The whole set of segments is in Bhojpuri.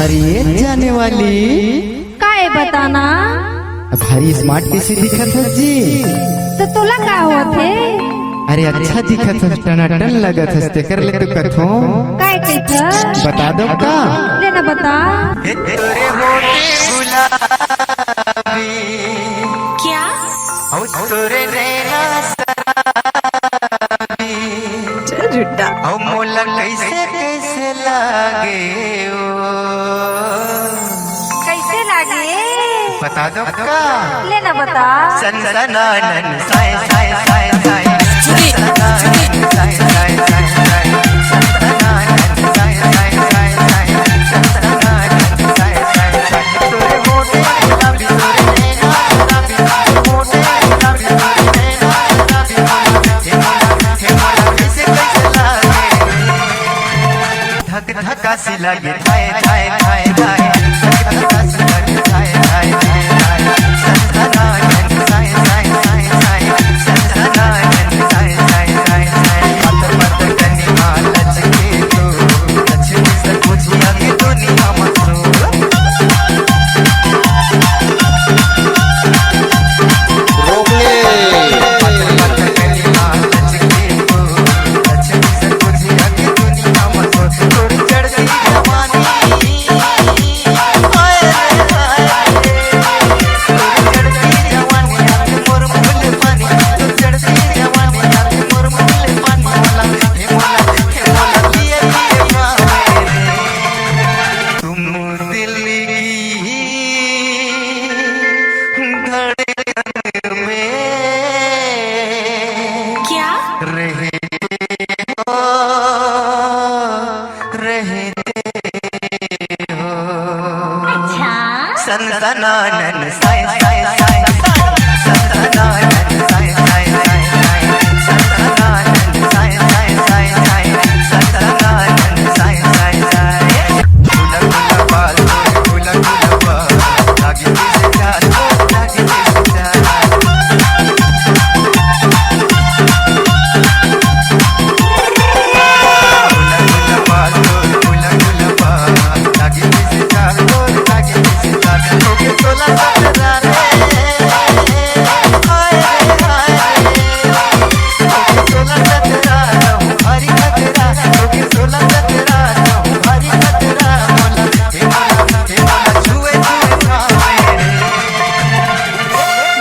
अरे जाने वाली का है बताना। भारी स्मार्ट कैसे दिखत है जी? तो तोला का होथे? अरे अच्छा दिखत है, टनाटन लगत है, तेकर ले तो कथो काय कहत? बता दो का लेना बता। तोरे होठे गुलाबी क्या? और तोरे नैना शराबी झूठा। और मोला कैसे कैसे लागे ओ कैसे लागे? बता दो का लेना बता। सनसनानन साय साय साय साय सनसनानन साय साय साय साय सनसनानन साय साय साय साय सनसनानन साय साय साय तोरे होठे गुलाबी तोरे नैना शराबी होठे गुलाबी तोरे नैना शराबी हे मोला कैसे कैसे लागे धक धका सी लागे थाय थाय थाय थाय धक धका सी लागे थाय थाय थाय थाय सनसनानन साय साय साय साय सनसनानन साय साय साय साय पत पत कनी मां लचके तो लचके से पूछिया कि दुनिया मसो पत पत कनी मां लचके तो लचके से पूछिया कि दुनिया मसो थोड़ी चढ़ती जवानी हाय हाय चढ़ती जवानी आके मोर मुल पानी तो चढ़ती जवानी आके मोर मुल पानी मोला हे मोला पिए पिए पावे तुम दिल की धड़कन में क्या? रहते हो अच्छा। सनसनानन साय साय साय सनसनानन साय साय साय साय सनसनानन साय साय साय साय सनसनानन साय साय साय गुला गुला बाल गुला गुला बाल लागे से चाल लागे से चाल गुला बाल गुला गुला बाल लागे से चाल लागे से चाल ओके तोला सतरा रे हाय हाय ओके तोला सतरा हरी खतरा ओके तोला सतरा हरी खतरा मोला हे मोला छुए छुए खावे रे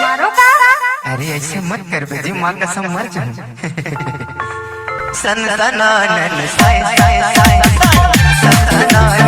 मारो का? अरे ऐसे मत कर बेजी मां कसम मर जाऊं सनसनानन साय साय साय सनसनानन